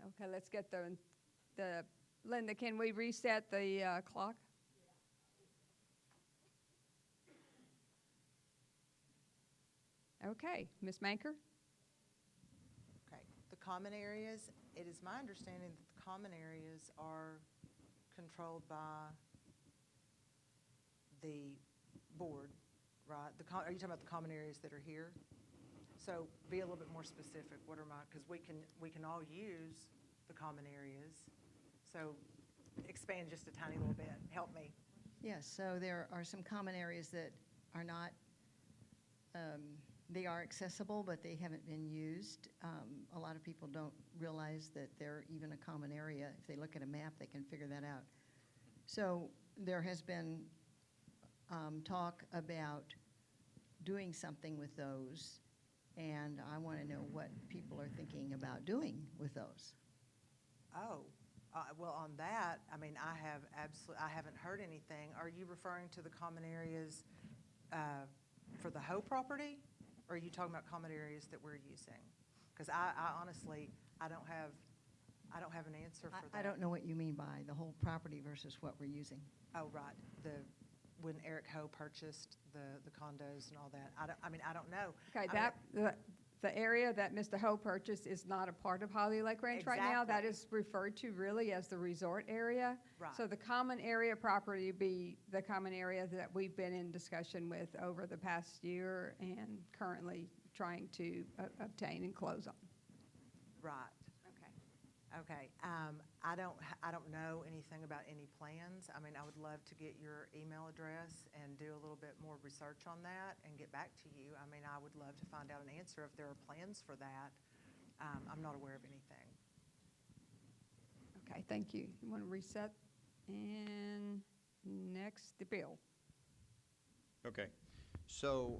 Okay, let's get Linda, can we reset the clock? Okay, Ms. Manker? Okay, the common areas, it is my understanding that the common areas are controlled by the board, right? Are you talking about the common areas that are here? So be a little bit more specific. What are because we can all use the common areas. So expand just a tiny little bit. Help me. Yes, so there are some common areas that are not, they are accessible, but they haven't been used. A lot of people don't realize that they're even a common area. If they look at a map, they can figure that out. So there has been talk about doing something with those, and I want to know what people are thinking about doing with those. Oh, well, on that, I mean, I haven't heard anything. Are you referring to the common areas for the Hoe property, or are you talking about common areas that we're using? Because I honestly, I don't have an answer for that. I don't know what you mean by the whole property versus what we're using. Oh, right. When Eric Hoe purchased the condos and all that. I don't know. Okay, the area that Mr. Ho purchased is not a part of Holly Lake Ranch right now. That is referred to really as the resort area. Right. So the common area property would be the common area that we've been in discussion with over the past year and currently trying to obtain and close on. Right. Okay. I don't know anything about any plans. I mean, I would love to get your email address and do a little bit more research on that and get back to you. I mean, I would love to find out an answer if there are plans for that. I'm not aware of anything. Okay, thank you. You want to reset? And next, Bill. Okay. So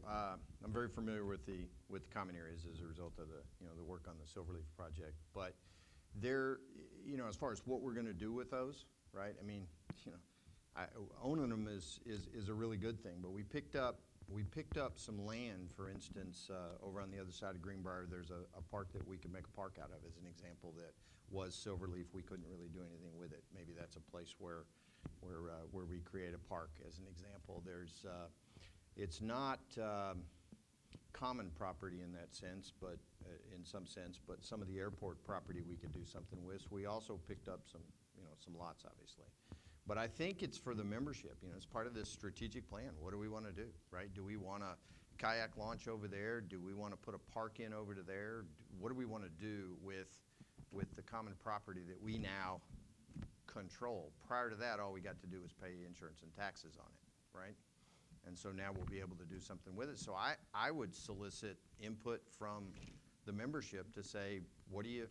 I'm very familiar with the common areas as a result of the work on the Silverleaf project, but there, as far as what we're going to do with those, right? I mean, owning them is a really good thing. But we picked up some land, for instance, over on the other side of Greenbrier. There's a park that we could make a park out of, as an example, that was Silverleaf. We couldn't really do anything with it. Maybe that's a place where we create a park, as an example. It's not common property in that sense, but in some sense, but some of the airport property we could do something with. So we also picked up some lots, obviously. But I think it's for the membership. It's part of this strategic plan. What do we want to do, right? Do we want a kayak launch over there? Do we want to put a park in over to there? What do we want to do with the common property that we now control? Prior to that, all we got to do was pay insurance and taxes on it, right? And so now we'll be able to do something with it. So I would solicit input from the membership to say, what do you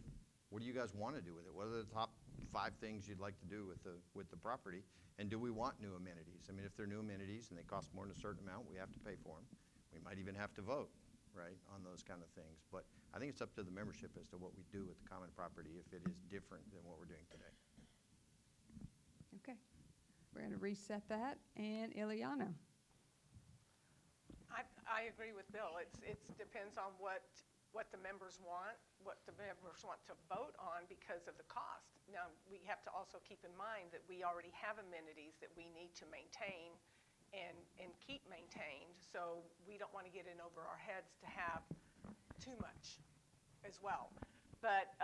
guys want to do with it? What are the top 5 things you'd like to do with the property? And do we want new amenities? I mean, if they're new amenities and they cost more than a certain amount, we have to pay for them. We might even have to vote, right, on those kind of things. But I think it's up to the membership as to what we do with the common property if it is different than what we're doing today. Okay. We're going to reset that. And Ileana. I agree with Bill. It depends on what the members want, what the members want to vote on because of the cost. Now, we have to also keep in mind that we already have amenities that we need to maintain and keep maintained, so we don't want to get in over our heads to have too much as well. But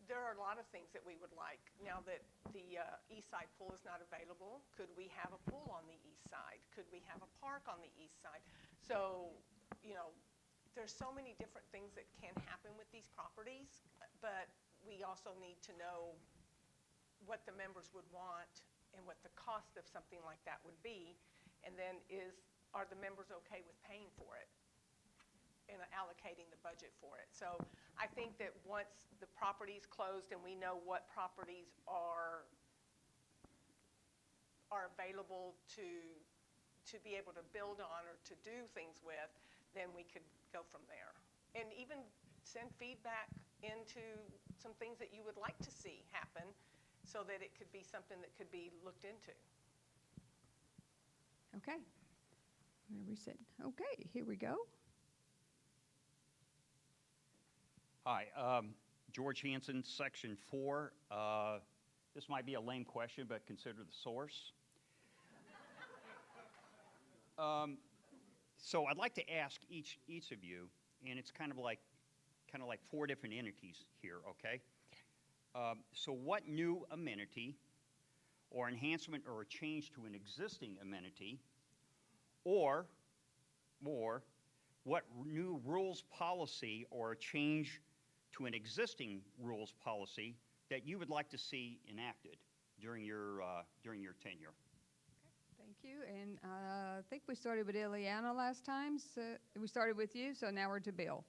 there are a lot of things that we would like. Now that the east side pool is not available, could we have a pool on the east side? Could we have a park on the east side? So, there's so many different things that can happen with these properties, but we also need to know what the members would want and what the cost of something like that would be. And then are the members okay with paying for it and allocating the budget for it? So I think that once the property's closed and we know what properties are available to be able to build on or to do things with, then we could go from there. And even send feedback into some things that you would like to see happen so that it could be something that could be looked into. Okay. I'm going to reset. Okay, here we go. Hi, George Hansen, Section 4. This might be a lame question, but consider the source. So I'd like to ask each of you, and it's kind of like 4 different entities here, okay? So what new amenity or enhancement or a change to an existing amenity, or what new rules policy or a change to an existing rules policy that you would like to see enacted during your tenure? Thank you, and I think we started with Ileana last time, so we started with you, so now we're to Bill.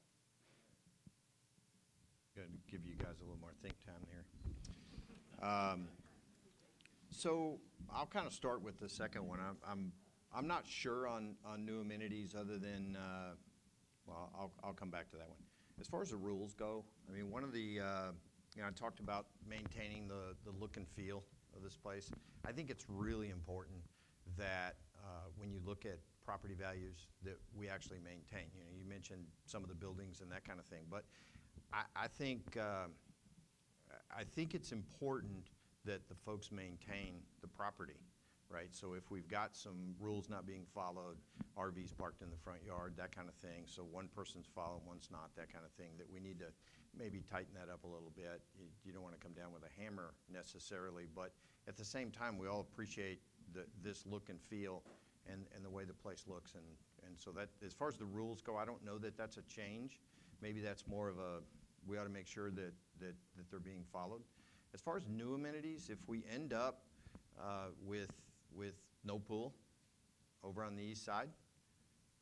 Going to give you guys a little more think time here. So I'll kind of start with the second one. I'm not sure on new amenities other than, well, I'll come back to that one. As far as the rules go, I mean, one of the, I talked about maintaining the look and feel of this place. I think it's really important that when you look at property values that we actually maintain. You know, you mentioned some of the buildings and that kind of thing, but I think it's important that the folks maintain the property, right? So if we've got some rules not being followed, RVs parked in the front yard, that kind of thing, so one person's following, one's not, that kind of thing, that we need to maybe tighten that up a little bit. You don't want to come down with a hammer necessarily, but at the same time, we all appreciate this look and feel and the way the place looks. And so that, as far as the rules go, I don't know that that's a change. Maybe that's more of a, we ought to make sure that they're being followed. As far as new amenities, if we end up with no pool over on the east side,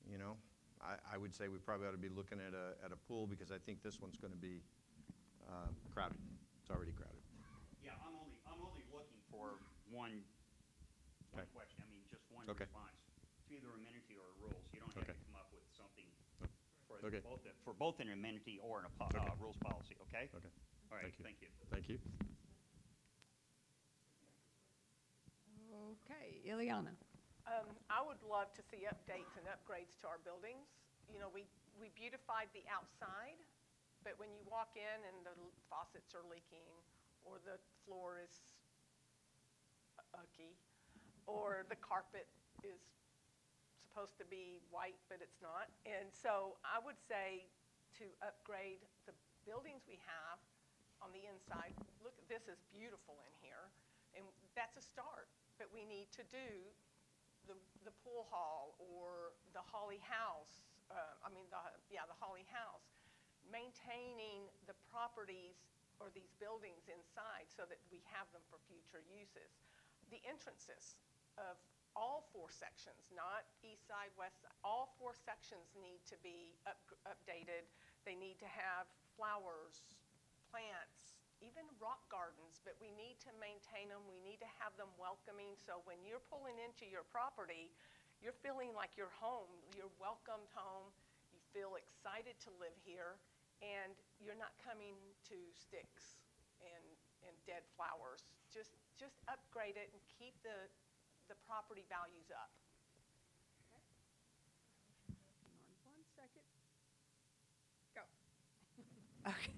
you know, I would say we probably ought to be looking at a pool, because I think this one's going to be crowded. It's already crowded. Yeah, I'm only looking for one Okay. question. I mean, just one Okay. response. It's either amenity or rules. You don't have Okay. to come up with something for Okay. both an amenity or a Okay. rules policy. Okay. Okay. All right. Thank you. Thank you. Thank you. Okay, Ileana. I would love to see updates and upgrades to our buildings. You know, we beautified the outside, but when you walk in and the faucets are leaking, or the floor is icky, or the carpet is supposed to be white, but it's not. And so I would say to upgrade the buildings we have on the inside. Look, this is beautiful in here, and that's a start. But we need to do the pool hall or the Holly House. The Holly House. Maintaining the properties or these buildings inside so that we have them for future uses. The entrances of all 4 sections, not east side, west side, all 4 sections need to be updated. They need to have flowers, plants, even rock gardens, but we need to maintain them. We need to have them welcoming, so when you're pulling into your property, you're feeling like you're home. You're welcomed home. You feel excited to live here, and you're not coming to sticks and dead flowers. Just upgrade it and keep the property values up. Hang on 1 second. Go. Okay.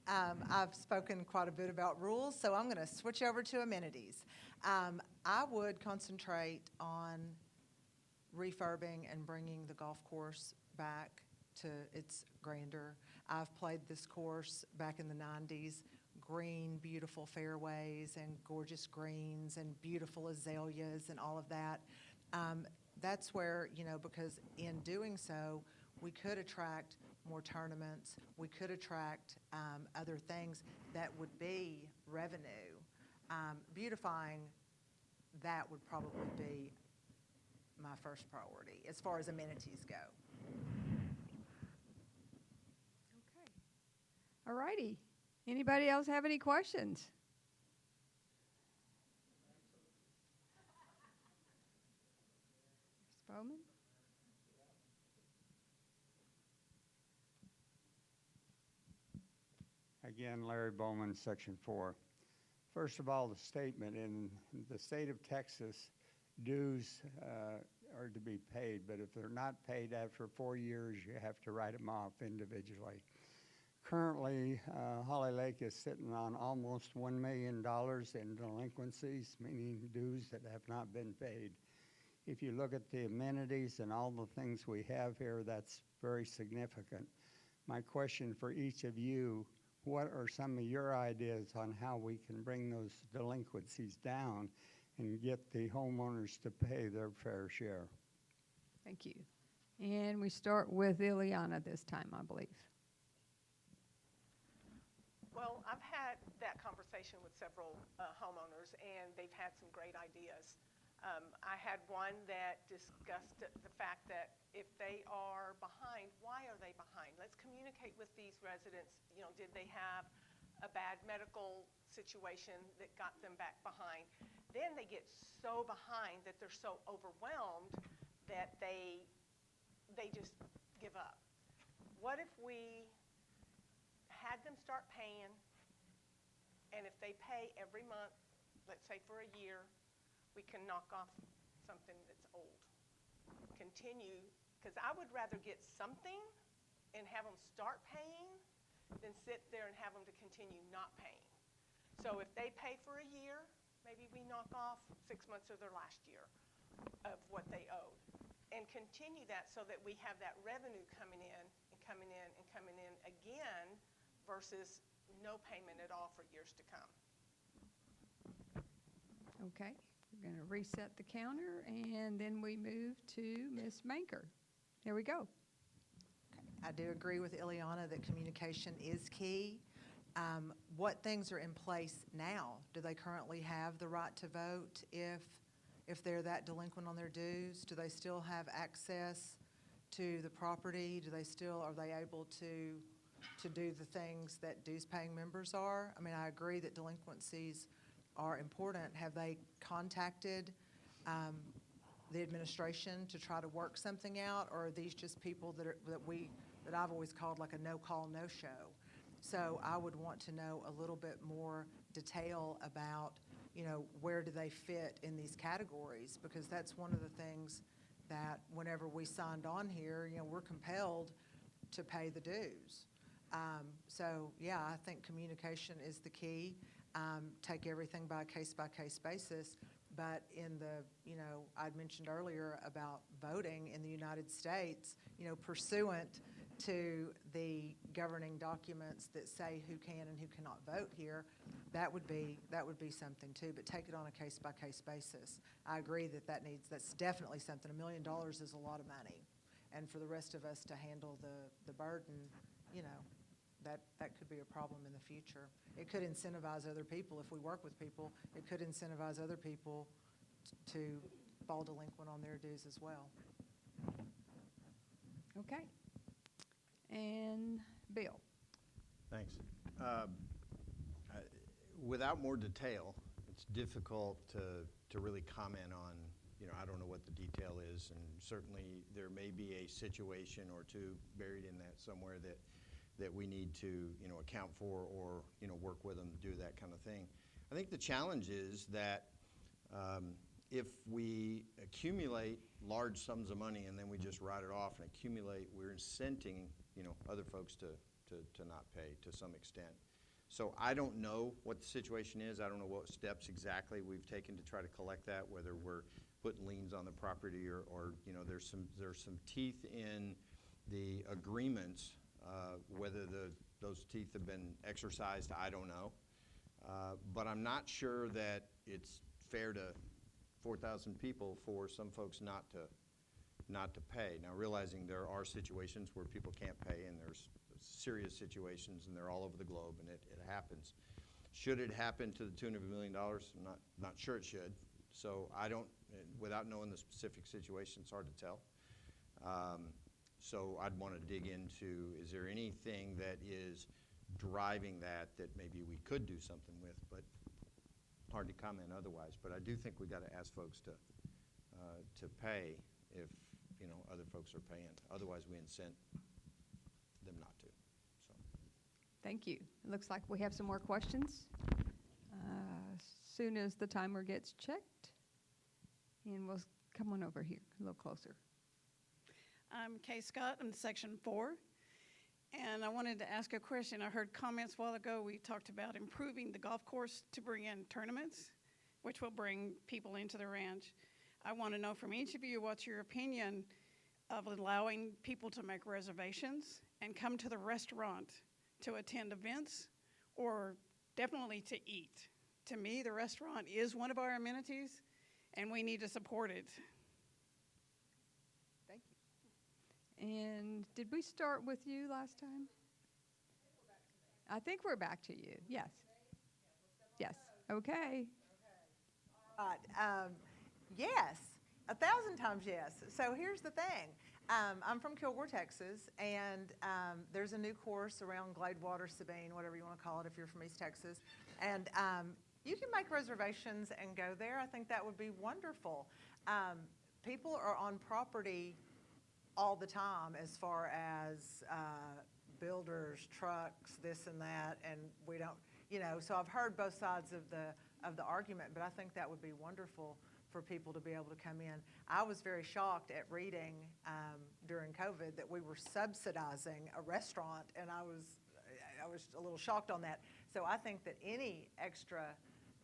I've spoken quite a bit about rules, so I'm going to switch over to amenities. I would concentrate on refurbing and bringing the golf course back to its grandeur. I've played this course back in the 90s, green, beautiful fairways and gorgeous greens and beautiful azaleas and all of that. That's where, because in doing so, we could attract more tournaments. We could attract other things that would be revenue. Beautifying that would probably be my first priority as far as amenities go. Okay. All righty. Anybody else have any questions? Ms. Bowman? Again, Larry Bowman, Section 4. First of all, the statement, in the state of Texas, dues are to be paid, but if they're not paid after 4 years, you have to write them off individually. Currently, Holly Lake is sitting on almost $1 million in delinquencies, meaning dues that have not been paid. If you look at the amenities and all the things we have here, that's very significant. My question for each of you, what are some of your ideas on how we can bring those delinquencies down and get the homeowners to pay their fair share? Thank you. And we start with Ileana this time, I believe. Well, I've had that conversation with several homeowners, and they've had some great ideas. I had one that discussed the fact that if they are behind, why are they behind? Let's communicate with these residents. You know, did they have a bad medical situation that got them back behind? Then they get so behind that they're so overwhelmed that they just give up. What if we had them start paying, and if they pay every month, let's say for a year, we can knock off something that's old. Continue, because I would rather get something and have them start paying than sit there and have them to continue not paying. So if they pay for a year, maybe we knock off 6 months of their last year of what they owed, and continue that so that we have that revenue coming in and coming in and coming in again versus no payment at all for years to come. Okay, we're going to reset the counter, and then we move to Ms. Manker. There we go. I do agree with Ileana that communication is key. What things are in place now? Do they currently have the right to vote if they're that delinquent on their dues? Do they still have access to the property? Are they able to do the things that dues-paying members are? I mean, I agree that delinquencies are important. Have they contacted the administration to try to work something out, or are these just people that I've always called like a no-call, no-show? So I would want to know a little bit more detail about, you know, where do they fit in these categories, because that's one of the things that whenever we signed on here, you know, we're compelled to pay the dues. So yeah, I think communication is the key. Take everything by case basis. But in the, you know, I'd mentioned earlier about voting in the United States, you know, pursuant to the governing documents that say who can and who cannot vote here, that would be something too. But take it on a case by case basis. I agree that's definitely something. $1 million is a lot of money, and for the rest of us to handle the burden, you know, that could be a problem in the future. It could incentivize other people. If we work with people, it could incentivize other people to fall delinquent on their dues as well. Okay. And Bill. Thanks. Without more detail, it's difficult to really comment on, you know, I don't know what the detail is, and certainly there may be a situation or two buried in that somewhere that we need to, you know, account for, or, you know, work with them to do that kind of thing. I think the challenge is that if we accumulate large sums of money and then we just write it off and accumulate, we're incenting, you know, other folks to not pay to some extent. So I don't know what the situation is. I don't know what steps exactly we've taken to try to collect that, whether we're putting liens on the property or you know, there's some teeth in the agreements. Whether those teeth have been exercised, I don't know. But I'm not sure that it's fair to 4,000 people for some folks not to pay. Now, realizing there are situations where people can't pay, and there's serious situations, and they're all over the globe, and it happens. Should it happen to the tune of $1 million? I'm not sure it should. So I don't, without knowing the specific situation, it's hard to tell. So I'd want to dig into, is there anything that is driving that maybe we could do something with, but hard to comment otherwise. But I do think we got to ask folks to pay if, you know, other folks are paying. Otherwise, we incent them not to. So. Thank you. It looks like we have some more questions. As soon as the timer gets checked, and we'll come on over here a little closer. I'm Kay Scott. I'm Section 4. And I wanted to ask a question. I heard comments a while ago, we talked about improving the golf course to bring in tournaments, which will bring people into the ranch. I want to know from each of you, what's your opinion of allowing people to make reservations and come to the restaurant to attend events or definitely to eat? To me, the restaurant is one of our amenities, and we need to support it. Thank you. And did we start with you last time? I think we're back to you, yes. Yes, okay. Yes, 1,000 times yes. So here's the thing. I'm from Kilgore, Texas, and there's a new course around Gladewater, Sabine, whatever you want to call it if you're from East Texas. And you can make reservations and go there. I think that would be wonderful. People are on property all the time as far as builders, trucks, this and that, and we don't, so I've heard both sides of the argument, but I think that would be wonderful for people to be able to come in. I was very shocked at reading during COVID that we were subsidizing a restaurant, and I was a little shocked on that. So I think that any extra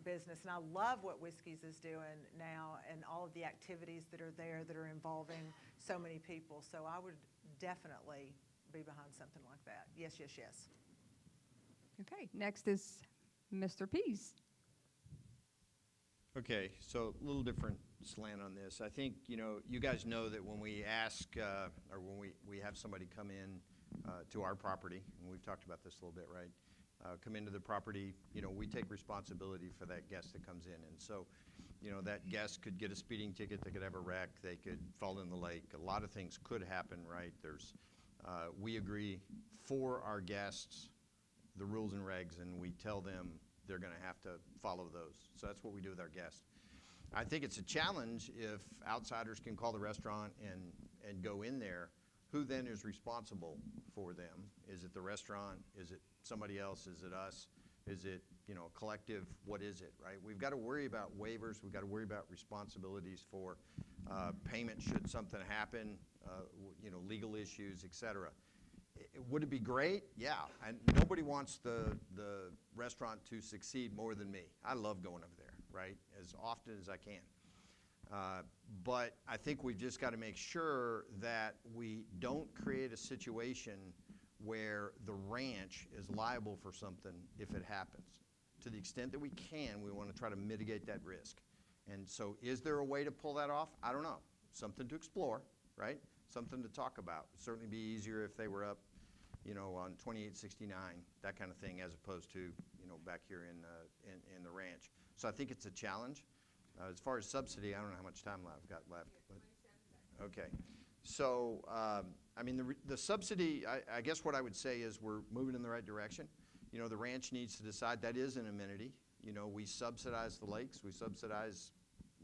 business, and I love what Whiskey's is doing now and all of the activities that are there that are involving so many people. So I would definitely be behind something like that. Yes, yes, yes. Okay, next is Mr. Pease. Okay, so a little different slant on this. I think, you guys know that when we ask, or when we have somebody come in to our property, and we've talked about this a little bit, right? Come into the property, we take responsibility for that guest that comes in. And so, that guest could get a speeding ticket, they could have a wreck, they could fall in the lake. A lot of things could happen, right? We agree for our guests the rules and regs, and we tell them they're going to have to follow those. So that's what we do with our guests. I think it's a challenge if outsiders can call the restaurant and go in there. Who then is responsible for them? Is it the restaurant? Is it somebody else? Is it us? Is it, a collective? What is it, right? We've got to worry about waivers. We've got to worry about responsibilities for payment should something happen, legal issues, et cetera. Would it be great? Yeah. And nobody wants the restaurant to succeed more than me. I love going over there, right, as often as I can. But I think we've just got to make sure that we don't create a situation where the ranch is liable for something if it happens. To the extent that we can, we want to try to mitigate that risk. And so is there a way to pull that off? I don't know. Something to explore, right? Something to talk about. It'd certainly be easier if they were up, on 2869, that kind of thing, as opposed to, back here in the ranch. So I think it's a challenge. As far as subsidy, I don't know how much time I've got left. But, okay. So, the subsidy, I guess what I would say is we're moving in the right direction. The ranch needs to decide that is an amenity. We subsidize the lakes. We subsidize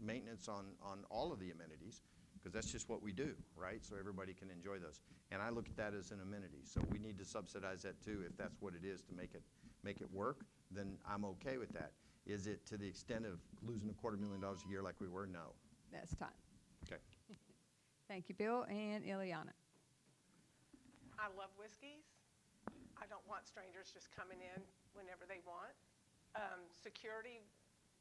maintenance on all of the amenities, because that's just what we do, right? So everybody can enjoy those. And I look at that as an amenity. So we need to subsidize that too. If that's what it is to make it work, then I'm okay with that. Is it to the extent of losing $250,000 a year like we were? No. That's time. Okay. Thank you, Bill. And Ileana. I love Whiskey's. I don't want strangers just coming in whenever they want. Security,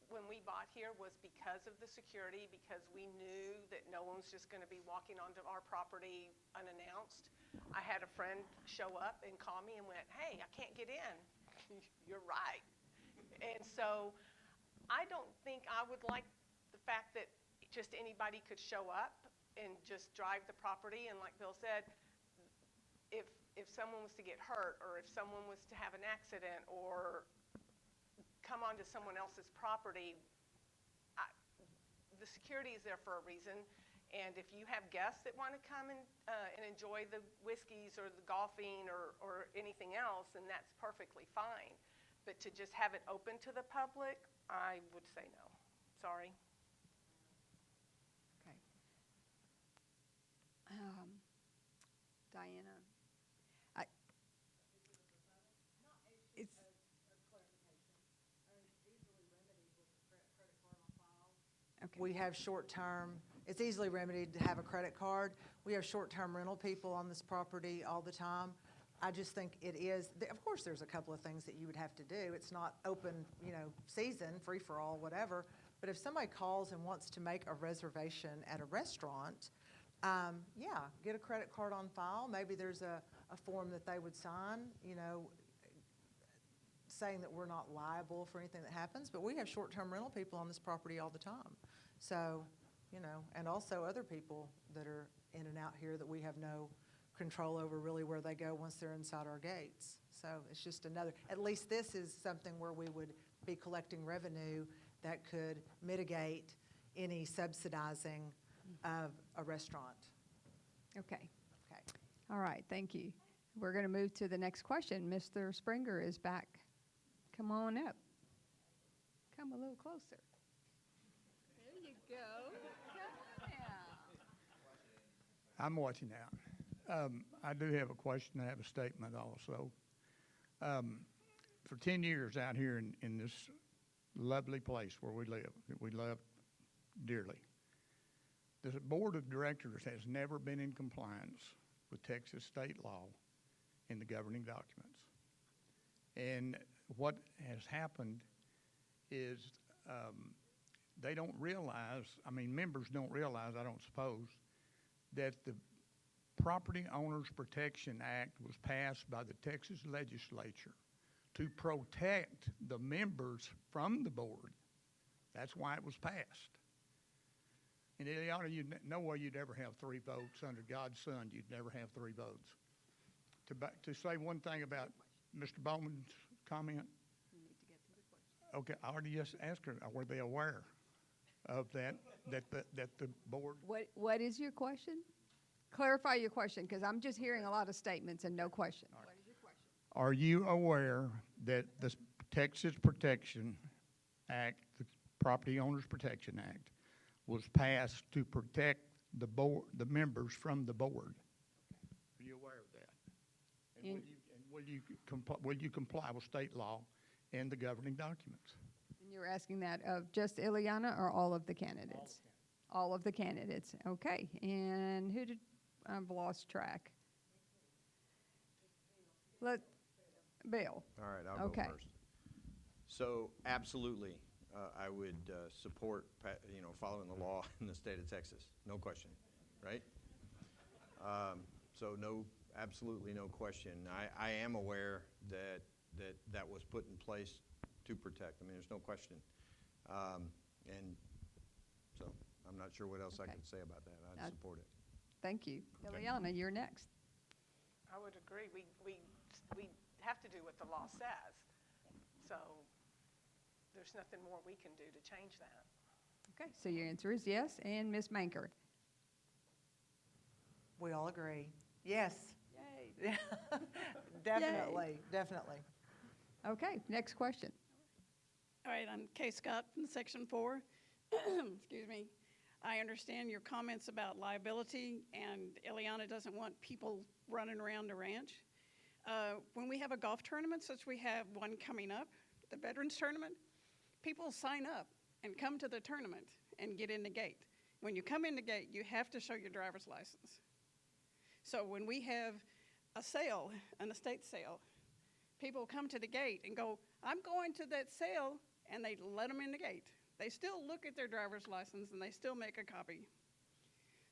when we bought here, was because of the security, because we knew that no one was just going to be walking onto our property unannounced. I had a friend show up and call me and went, "Hey, I can't get in." You're right. And so I don't think I would like the fact that just anybody could show up and just drive the property. And like Bill said, if someone was to get hurt, or if someone was to have an accident or come onto someone else's property, the security is there for a reason. And if you have guests that want to come and enjoy the Whiskey's or the golfing or anything else, then that's perfectly fine. But to just have it open to the public, I would say no. Sorry. Okay. Diana. Okay. We have short-term, it's easily remedied to have a credit card. We have short-term rental people on this property all the time. I just think it is, of course, there's a couple of things that you would have to do. It's not open, season, free-for-all, whatever. But if somebody calls and wants to make a reservation at a restaurant, yeah, get a credit card on file. Maybe there's a form that they would sign, saying that we're not liable for anything that happens. But we have short-term rental people on this property all the time. So, and also other people that are in and out here that we have no control over really where they go once they're inside our gates. So it's just another, at least this is something where we would be collecting revenue that could mitigate any subsidizing of a restaurant. Okay. Okay. All right, thank you. We're going to move to the next question. Mr. Springer is back. Come on up. Come a little closer. There you go. Come now. I'm watching out. I do have a question. I have a statement also. For 10 years out here in this lovely place where we live, that we love dearly, the board of directors has never been in compliance with Texas state law in the governing documents. And what has happened is they don't realize, members don't realize, I don't suppose, that the Property Owners Protection Act was passed by the Texas legislature to protect the members from the board. That's why it was passed. And Ileana, no way you'd ever have 3 votes. Under God's son, you'd never have 3 votes. To say one thing about Mr. Bowman's comment. Okay, I already just asked her, were they aware of that the board? What is your question? Clarify your question, because I'm just hearing a lot of statements and no question. All right. What is your question? Are you aware that the Texas Protection Act, the Property Owners Protection Act, was passed to protect the board, the members from the board? Are you aware of that? And will you comply with state law and the governing documents? And you're asking that of just Ileana or all of the candidates? All of the candidates. Okay. And who did, I've lost track. Bill. All right, I'll Okay. go first. So absolutely, I would support, following the law in the state of Texas, no question, right? So no, absolutely no question. I am aware that was put in place to protect. There's no question. And so I'm not sure what else I Okay. can say about that. I'd support it. Thank you. Okay. Ileana, you're next. I would agree. We have to do what the law says. So there's nothing more we can do to change that. Okay, so your answer is yes. And Ms. Manker? We all agree. Yes. Yay. Definitely, definitely. Okay, next question. All right, I'm Kay Scott from Section 4. Excuse me. I understand your comments about liability, and Ileana doesn't want people running around the ranch. When we have a golf tournament, such we have one coming up, the Veterans Tournament, people sign up and come to the tournament and get in the gate. When you come in the gate, you have to show your driver's license. So when we have a sale, an estate sale, people come to the gate and go, I'm going to that sale, and they let them in the gate. They still look at their driver's license, and they still make a copy.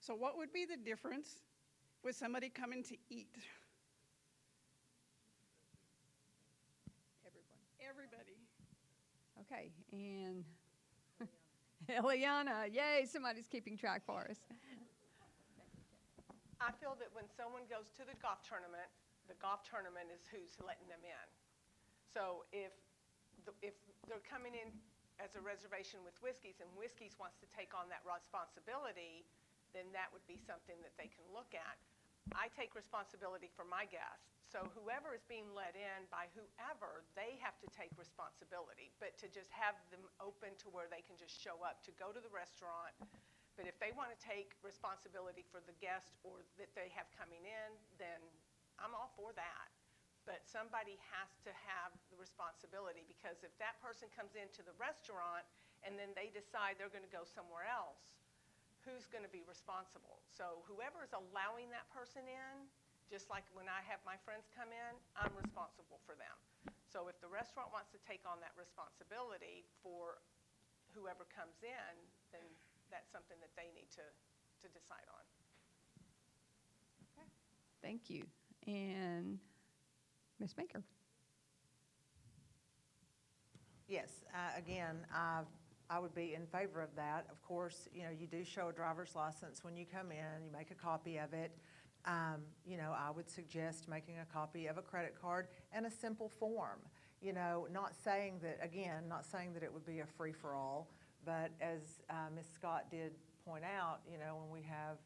So what would be the difference with somebody coming to eat? Everybody. Okay, and Ileana, yay, somebody's keeping track for us. I feel that when someone goes to the golf tournament is who's letting them in. So if they're coming in as a reservation with Whiskey's and Whiskey's wants to take on that responsibility, then that would be something that they can look at. I take responsibility for my guests. So whoever is being let in by whoever, they have to take responsibility. But to just have them open to where they can just show up to go to the restaurant. But if they want to take responsibility for the guest or that they have coming in, then I'm all for that. But somebody has to have the responsibility, because if that person comes into the restaurant and then they decide they're going to go somewhere else, who's going to be responsible? So whoever is allowing that person in Just like when I have my friends come in, I'm responsible for them. So if the restaurant wants to take on that responsibility for whoever comes in, then that's something that they need to decide on. Thank you. And Ms. Baker? Yes, again, I would be in favor of that. Of course, you know, you do show a driver's license when you come in, you make a copy of it. You know, I would suggest making a copy of a credit card and a simple form. You know, not saying that, again, not saying that it would be a free-for-all, but as Ms. Scott did point out, you know, when we have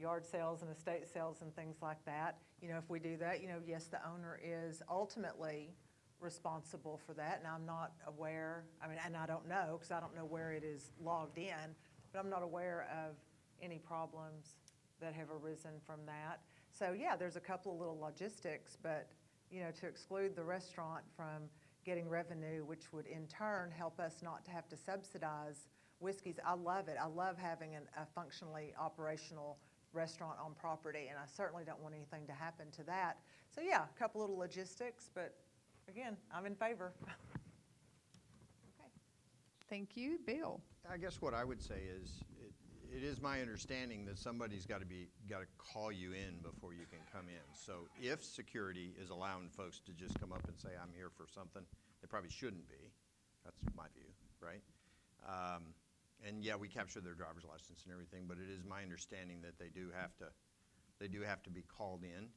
yard sales and estate sales and things like that, you know, if we do that, you know, yes, the owner is ultimately responsible for that, and I'm not aware, I mean, and I don't know, because I don't know where it is logged in, but I'm not aware of any problems that have arisen from that. So yeah, there's a couple of little logistics, but you know, to exclude the restaurant from getting revenue, which would in turn help us not to have to subsidize Whiskey's. I love it. I love having a functionally operational restaurant on property, and I certainly don't want anything to happen to that. So yeah, a couple little logistics, but again, I'm in favor. Okay. Thank you. Bill? I guess what I would say is, it is my understanding that somebody's got to call you in before you can come in. So if security is allowing folks to just come up and say, I'm here for something, they probably shouldn't be. That's my view, right? And yeah, we capture their driver's license and everything, but it is my understanding that they do have to be called in.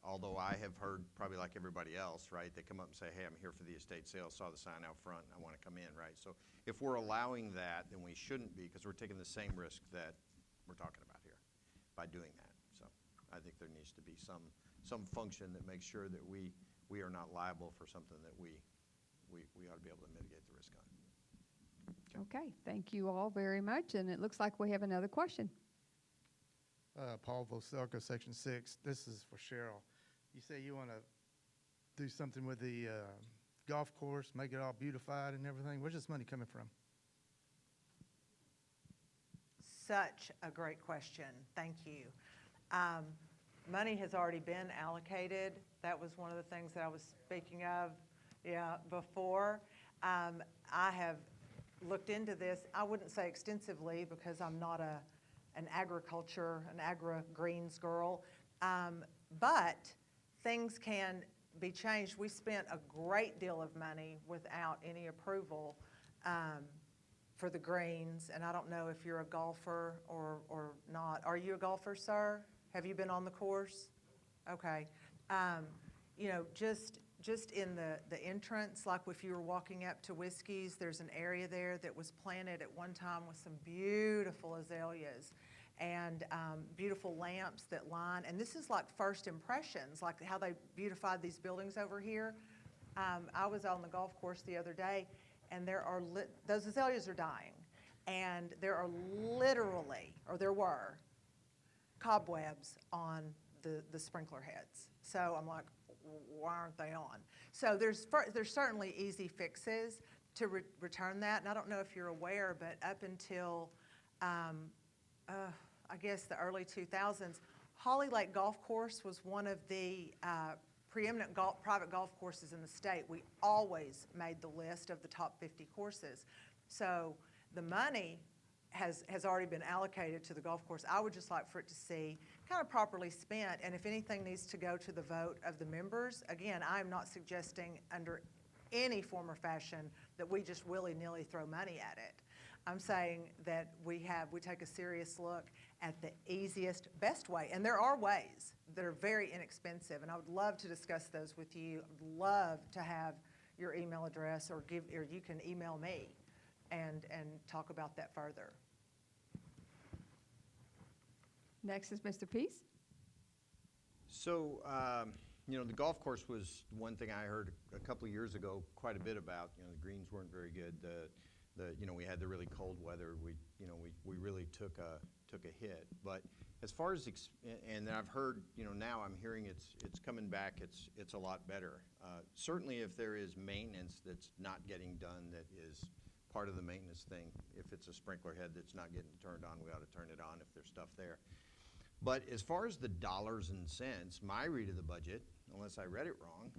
Although I have heard, probably like everybody else, right, they come up and say, hey, I'm here for the estate sale, saw the sign out front, I want to come in, right? So if we're allowing that, then we shouldn't be, because we're taking the same risk that we're talking about here by doing that. So I think there needs to be some function that makes sure that we are not liable for something that we ought to be able to mitigate the risk on. Okay. Thank you all very much. And it looks like we have another question. Paul Voselka, Section 6. This is for Cheryl. You say you want to do something with the golf course, make it all beautified and everything. Where's this money coming from? Such a great question. Thank you. Money has already been allocated. That was one of the things that I was speaking of before. I have looked into this. I wouldn't say extensively because I'm not an agri-greens girl, but things can be changed. We spent a great deal of money without any approval for the greens, and I don't know if you're a golfer or not. Are you a golfer, sir? Have you been on the course? Okay. You know, just in the entrance, like if you were walking up to Whiskey's, there's an area there that was planted at one time with some beautiful azaleas and beautiful lamps that line. And this is like first impressions, like how they beautified these buildings over here. I was on the golf course the other day, and those azaleas are dying. And there are literally, or there were, cobwebs on the sprinkler heads. So I'm like, why aren't they on? So there's certainly easy fixes to return that. And I don't know if you're aware, but up until I guess the early 2000s, Holly Lake Golf Course was one of the preeminent private golf courses in the state. We always made the list of the top 50 courses. So the money has already been allocated to the golf course. I would just like for it to see kind of properly spent, and if anything needs to go to the vote of the members, again, I'm not suggesting under any form or fashion that we just willy-nilly throw money at it. I'm saying that we take a serious look at the easiest, best way, and there are ways that are very inexpensive, and I would love to discuss those with you. I'd love to have your email address, or you can email me and talk about that further. Next is Mr. Peace. So, you know, the golf course was one thing I heard a couple of years ago quite a bit about. You know, the greens weren't very good. You know, we had the really cold weather. We really took a hit. But as far as and I've heard, you know, now I'm hearing it's coming back. It's a lot better. Certainly, if there is maintenance that's not getting done, that is part of the maintenance thing. If it's a sprinkler head that's not getting turned on, we ought to turn it on if there's stuff there. But as far as the dollars and cents, my read of the budget, unless I read it wrong,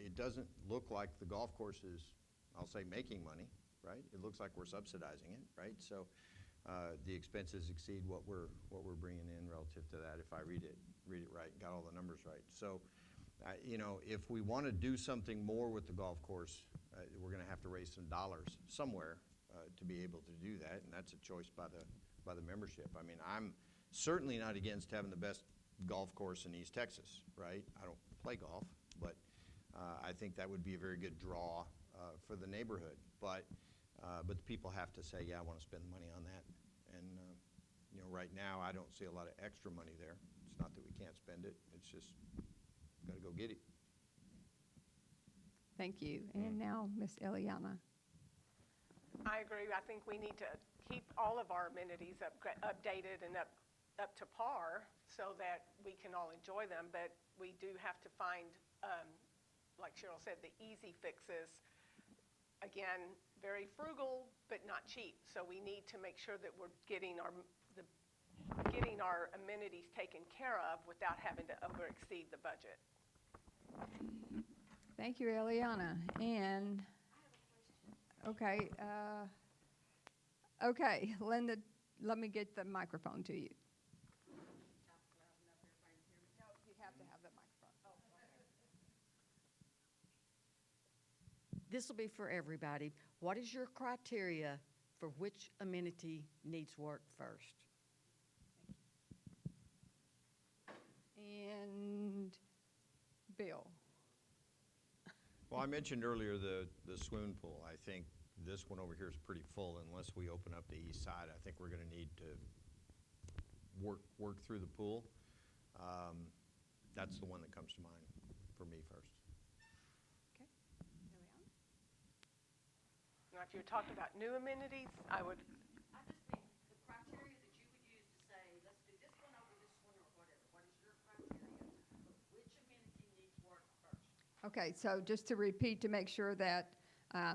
it doesn't look like the golf course is, I'll say, making money, right? It looks like we're subsidizing it, right? So the expenses exceed what we're bringing in relative to that, if I read it right, got all the numbers right. So, you know, if we want to do something more with the golf course, we're going to have to raise some dollars somewhere to be able to do that, and that's a choice by the membership. I mean, I'm certainly not against having the best golf course in East Texas, right? I don't play golf, but I think that would be a very good draw for the neighborhood. But the people have to say, yeah, I want to spend money on that. And, you know, right now, I don't see a lot of extra money there. It's not that we can't spend it. It's just got to go get it. Thank you. And now, Ms. Eliana. I agree. I think we need to keep all of our amenities updated and up to par so that we can all enjoy them. But we do have to find, like Cheryl said, the easy fixes. Again, very frugal, but not cheap. So we need to make sure that we're getting our amenities taken care of without having to overexceed the budget. Thank you, Eliana. And, okay, okay, Linda, let me get the microphone to you. No, you have to have the microphone. This will be for everybody. What is your criteria for which amenity needs work first? And Bill. Well, I mentioned earlier the swimming pool. I think this one over here is pretty full unless we open up the east side. I think we're going to need to work through the pool. That's the one that comes to mind for me first. Okay. Eliana? Now, if you're talking about new amenities, I would, I just mean the criteria that you would use to say, let's do this one over this one or whatever. What is your criteria for which amenity needs work first? Okay, so just to repeat to make sure that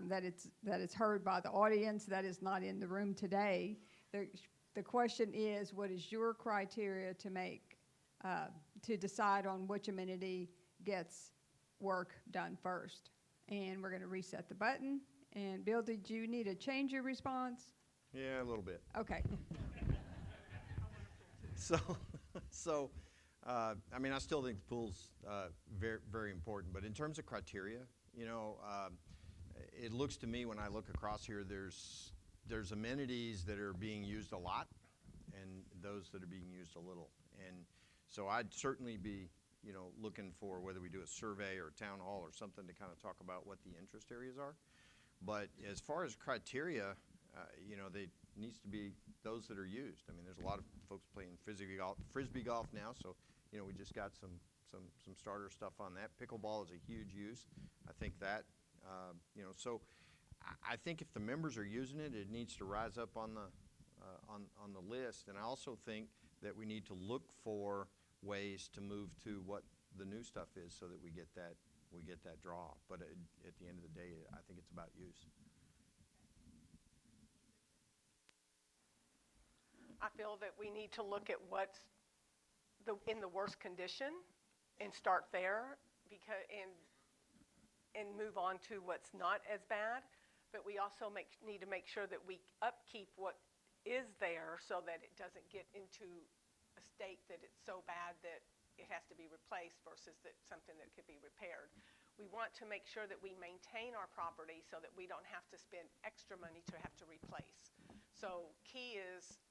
that it's heard by the audience that is not in the room today. The question is, what is your criteria to make to decide on which amenity gets work done first? And we're going to reset the button. And Bill, did you need to change your response? Yeah, a little bit. Okay. So, I mean, I still think the pool's very, very important. But in terms of criteria, you know, it looks to me when I look across here, there's amenities that are being used a lot, and those that are being used a little. And so I'd certainly be, you know, looking for whether we do a survey or a town hall or something to kind of talk about what the interest areas are. But as far as criteria, you know, they needs to be those that are used. I mean, there's a lot of folks playing frisbee golf now, so you know we just got some starter stuff on that. Pickleball is a huge use. I think that you know, so I think if the members are using it, it needs to rise up on the list. And I also think that we need to look for ways to move to what the new stuff is, so that we get that draw. But at the end of the day, I think it's about use. I feel that we need to look at what's in the worst condition and start there and move on to what's not as bad. But we also need to make sure that we upkeep what is there so that it doesn't get into a state that it's so bad that it has to be replaced versus that something that could be repaired. We want to make sure that we maintain our property so that we don't have to spend extra money to have to replace. So key is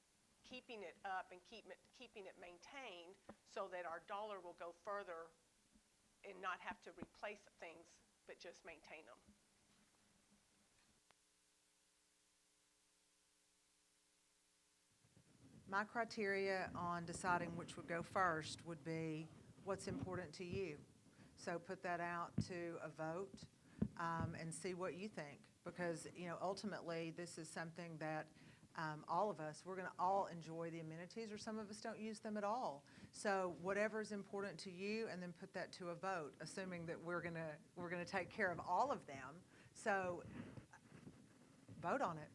keeping it up and keeping it maintained so that our dollar will go further and not have to replace things, but just maintain them. My criteria on deciding which would go first would be what's important to you. So put that out to a vote and see what you think. Because, you know, ultimately, this is something that all of us, we're going to all enjoy the amenities, or some of us don't use them at all. So whatever is important to you, and then put that to a vote, assuming that we're going to take care of all of them. So vote on it.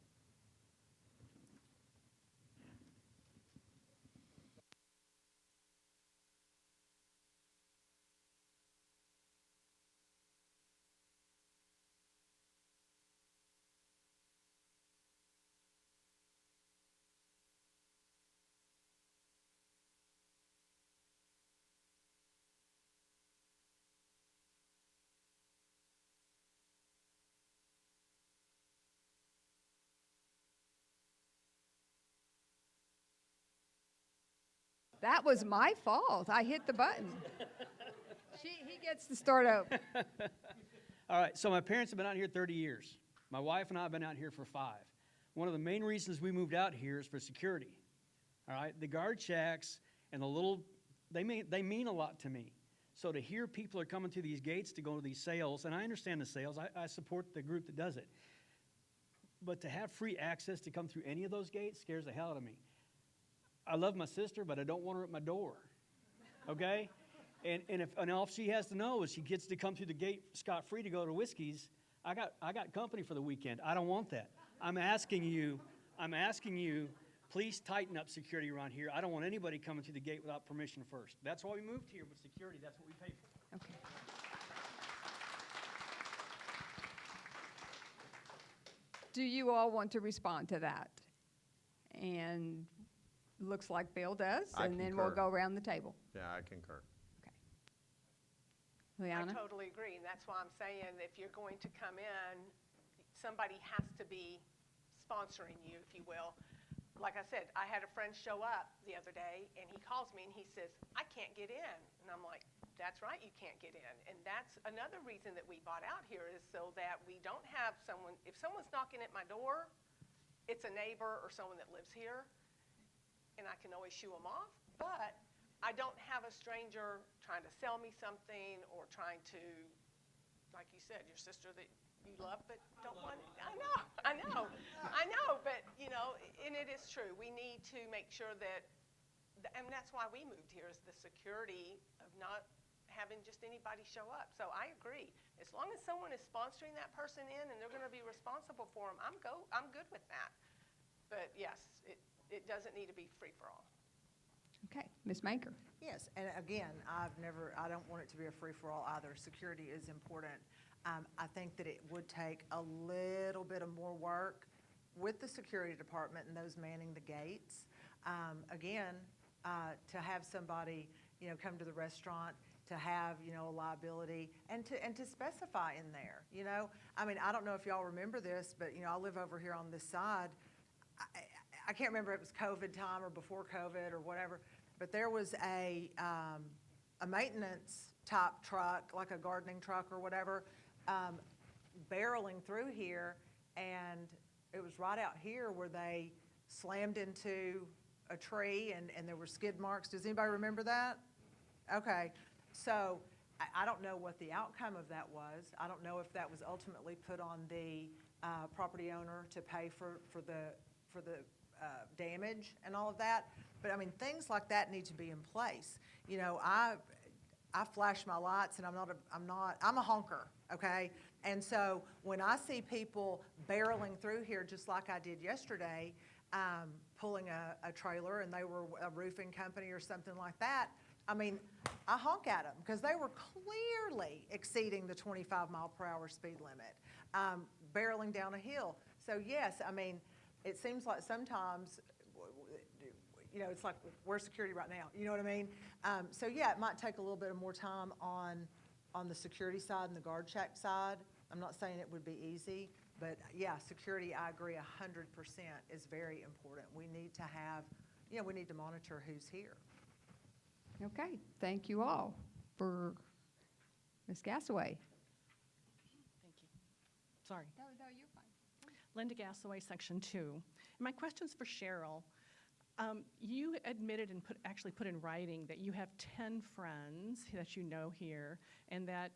That was my fault. I hit the button. He gets to start over. All right, so my parents have been out here 30 years. My wife and I have been out here for 5. One of the main reasons we moved out here is for security. All right, the guard shacks and the little, they mean a lot to me. So to hear people are coming through these gates to go to these sales, and I understand the sales, I support the group that does it. But to have free access to come through any of those gates scares the hell out of me. I love my sister, but I don't want her at my door, okay? And all she has to know is she gets to come through the gate scot-free to go to Whiskey's. I got company for the weekend. I don't want that. I'm asking you, please tighten up security around here. I don't want anybody coming through the gate without permission first. That's why we moved here with security. That's what we pay for. Okay. Do you all want to respond to that? And looks like Bill does, I and then we'll concur. go around the table. Yeah, I concur. Okay. I Liana? totally agree, and that's why I'm saying if you're going to come in, somebody has to be sponsoring you, if you will. Like I said, I had a friend show up the other day, and he calls me and he says, I can't get in. And I'm like, that's right, you can't get in. And that's another reason that we bought out here, is so that we don't have someone, if someone's knocking at my door, it's a neighbor or someone that lives here, and I can always shoo them off. But I don't have a stranger trying to sell me something or trying to, like you said, your sister that you love but don't want it. I know, but, you know, and it is true. We need to make sure that, and that's why we moved here, is the security of not having just anybody show up. So I agree. As long as someone is sponsoring that person in and they're going to be responsible for them, I'm good with that. But yes, it doesn't need to be free for all. Okay, Ms. Manker. Yes, and again, I don't want it to be a free-for-all either. Security is important. I think that it would take a little bit of more work with the security department and those manning the gates. Again, to have somebody, come to the restaurant, to have, a liability, and to specify in there, I don't know if y'all remember this, but, I live over here on this side. I can't remember if it was COVID time or before COVID or whatever, but there was a maintenance type truck, like a gardening truck or whatever, barreling through here, and it was right out here where they slammed into a tree and there were skid marks. Does anybody remember that? Okay, so I don't know what the outcome of that was. I don't know if that was ultimately put on the property owner to pay for the damage and all of that. But things like that need to be in place. I flash my lights, and I'm a honker, okay? And so when I see people barreling through here, just like I did yesterday, pulling a trailer, and they were a roofing company or something like that, I honk at them because they were clearly exceeding the 25-mile-per-hour speed limit, barreling down a hill. So yes, it seems like sometimes, it's like, where's security right now? You know what I mean? So yeah, it might take a little bit of more time on the security side and the guard check side. I'm not saying it would be easy, but yeah, security, I agree 100% is very important. We need to have, we need to monitor who's here. Okay, thank you all for Ms. Gassaway. Thank you. Sorry. No, you're fine. Linda Gassaway, Section 2. And my question's for Cheryl. You admitted and actually put in writing that you have 10 friends that you know here, and that,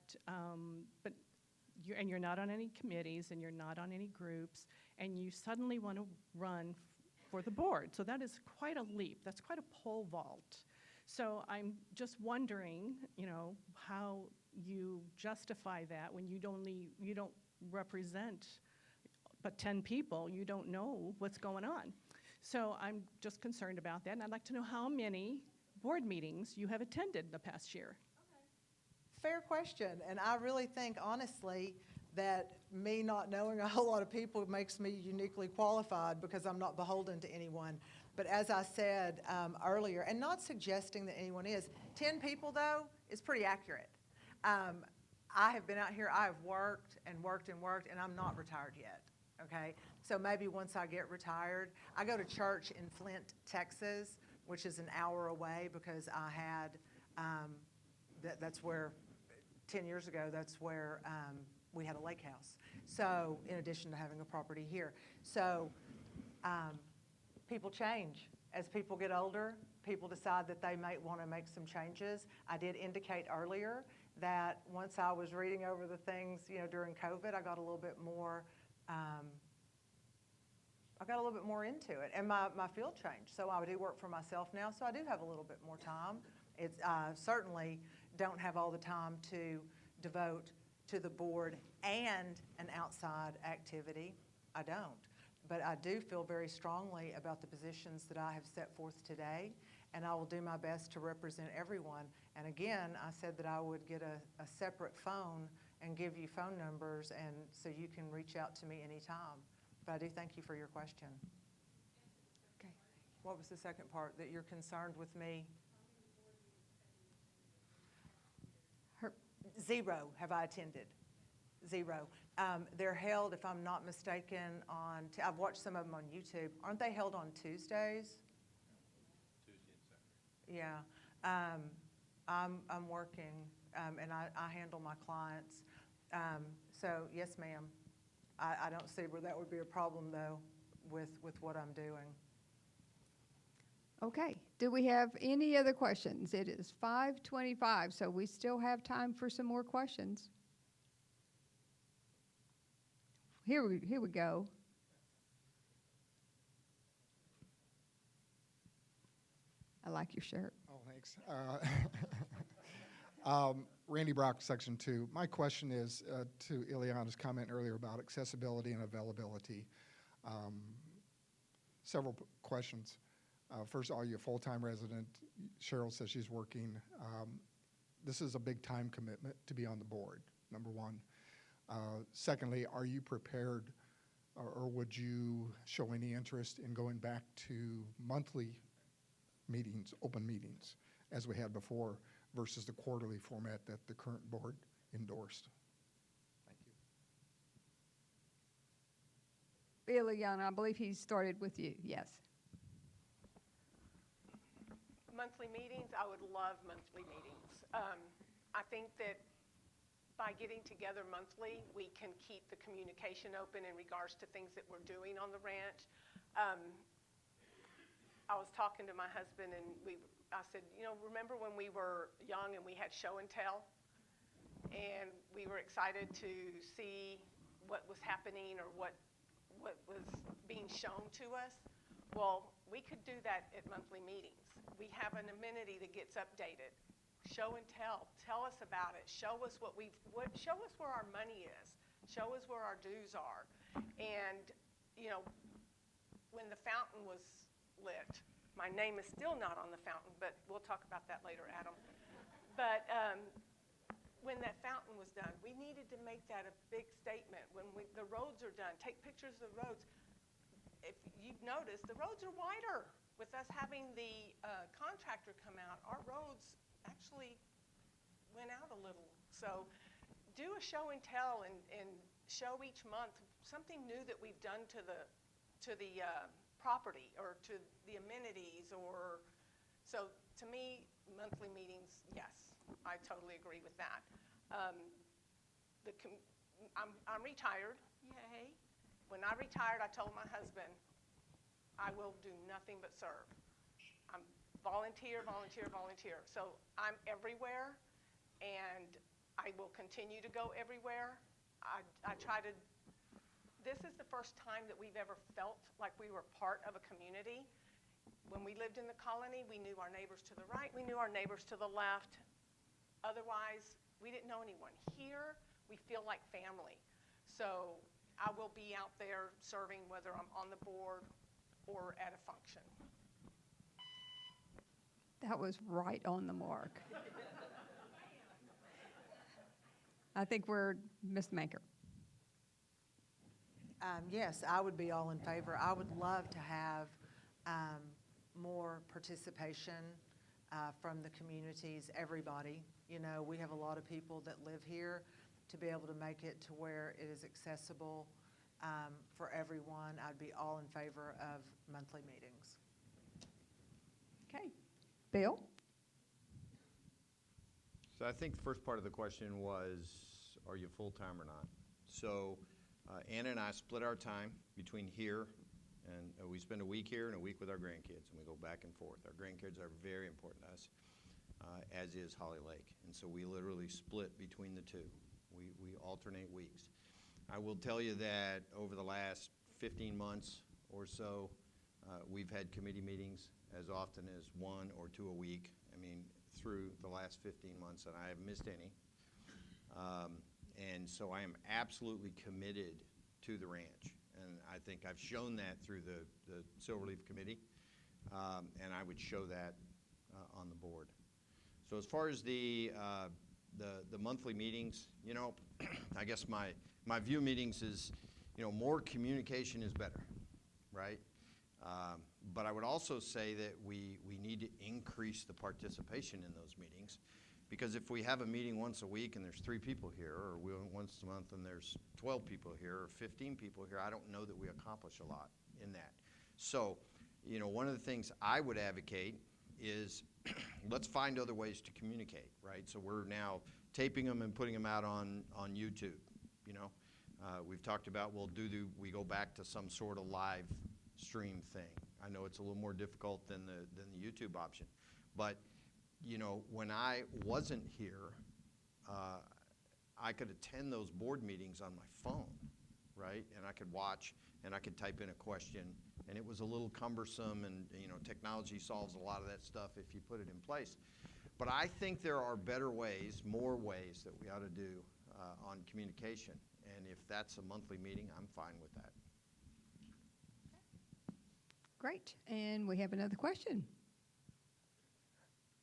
you're not on any committees, and you're not on any groups, and you suddenly want to run for the board. So that is quite a leap. That's quite a pole vault. So I'm just wondering, how you justify that when you don't represent but 10 people. You don't know what's going on. So I'm just concerned about that, and I'd like to know how many board meetings you have attended in the past year. Fair question, and I really think, honestly, that me not knowing a whole lot of people makes me uniquely qualified because I'm not beholden to anyone. But as I said earlier, and not suggesting that anyone is, 10 people, though, is pretty accurate. I have been out here, I have worked and worked and worked, and I'm not retired yet, okay? So maybe once I get retired, I go to church in Flint, Texas, which is an hour away because I had, that's where, 10 years ago, that's where we had a lake house. So, in addition to having a property here. So, people change. As people get older, people decide that they might want to make some changes. I did indicate earlier that once I was reading over the things, during COVID, I got a little bit more, into it, and my field changed. So I do work for myself now, so I do have a little bit more time. I certainly don't have all the time to devote to the board and an outside activity. I don't. But I do feel very strongly about the positions that I have set forth today, and I will do my best to represent everyone. And again, I said that I would get a separate phone and give you phone numbers, and so you can reach out to me anytime. But I do thank you for your question. Okay. What was the second part? That you're concerned with me? Zero have I attended. Zero. They're held, if I'm not mistaken, I've watched some of them on YouTube. Aren't they held on Tuesdays? Tuesday and Saturday. Yeah. I'm working, and I handle my clients. So, yes, ma'am. I don't see where that would be a problem, though, with what I'm doing. Okay. Do we have any other questions? It is 5:25, so we still have time for some more questions. Here we go. I like your shirt. Oh, thanks. Randy Brock, Section 2. My question is to Ileana's comment earlier about accessibility and availability. Several questions. First, are you a full-time resident? Cheryl says she's working. This is a big time commitment to be on the board, number one. Secondly, are you prepared or would you show any interest in going back to monthly meetings, open meetings, as we had before, versus the quarterly format that the current board endorsed? Thank you. Ileana, I believe he started with you. Yes. Monthly meetings, I would love monthly meetings. I think that by getting together monthly, we can keep the communication open in regards to things that we're doing on the ranch. I was talking to my husband, and I said, remember when we were young and we had show and tell? And we were excited to see what was happening or what was being shown to us. Well, we could do that at monthly meetings. We have an amenity that gets updated. Show and tell. Tell us about it. Show us show us where our money is. Show us where our dues are. And, when the fountain was lit, my name is still not on the fountain, but we'll talk about that later, Adam. But when that fountain was done, we needed to make that a big statement. When the roads are done, take pictures of the roads. If you've noticed, the roads are wider. With us having the contractor come out, our roads actually went out a little. So do a show and tell and show each month something new that we've done to the property or to the amenities. So to me, monthly meetings, yes, I totally agree with that. I'm retired, yay. When I retired, I told my husband, I will do nothing but serve. I'm volunteer. So I'm everywhere, and I will continue to go everywhere. This is the first time that we've ever felt like we were part of a community. When we lived in the colony, we knew our neighbors to the right, we knew our neighbors to the left. Otherwise, we didn't know anyone. Here, we feel like family. So I will be out there serving, whether I'm on the board or at a function. That was right on the mark. I think we're Ms. Maker. Yes, I would be all in favor. I would love to have more participation from the communities, everybody. We have a lot of people that live here. To be able to make it to where it is accessible for everyone, I'd be all in favor of monthly meetings. Okay. Bill? So I think the first part of the question was, are you full-time or not? So Anna and I split our time between here, and we spend a week here and a week with our grandkids, and we go back and forth. Our grandkids are very important to us, as is Holly Lake. And so we literally split between the two. We alternate weeks. I will tell you that over the last 15 months or so, we've had committee meetings as often as 1 or 2 a week. I mean, through the last 15 months, and I haven't missed any. And so I am absolutely committed to the ranch. And I think I've shown that through the Silverleaf Committee, and I would show that on the board. So as far as the monthly meetings, you know, I guess my view meetings is, you know, more communication is better, right? But I would also say that we need to increase the participation in those meetings, because if we have a meeting once a week and there's 3 people here, or once a month and there's 12 people here, or 15 people here, I don't know that we accomplish a lot in that. So, you know, one of the things I would advocate is let's find other ways to communicate, right? So we're now taping them and putting them out on YouTube, you know. We've talked about we go back to some sort of live stream thing. I know it's a little more difficult than the YouTube option, but you know, when I wasn't here, I could attend those board meetings on my phone, right? And I could watch and I could type in a question, and it was a little cumbersome, and you know, technology solves a lot of that stuff if you put it in place. But I think there are better ways, more ways that we ought to do on communication. And if that's a monthly meeting, I'm fine with that. Great. And we have another question.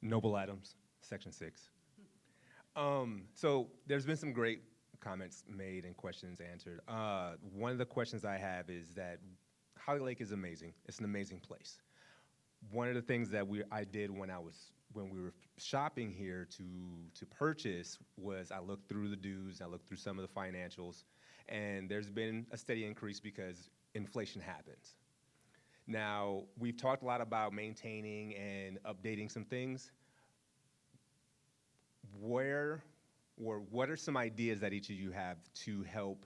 Noble Adams, Section 6. So there's been some great comments made and questions answered. One of the questions I have is that Holly Lake is amazing. It's an amazing place. One of the things that I did when we were shopping here to purchase was I looked through the dues, I looked through some of the financials, and there's been a steady increase because inflation happens. Now, we've talked a lot about maintaining and updating some things. What are some ideas that each of you have to help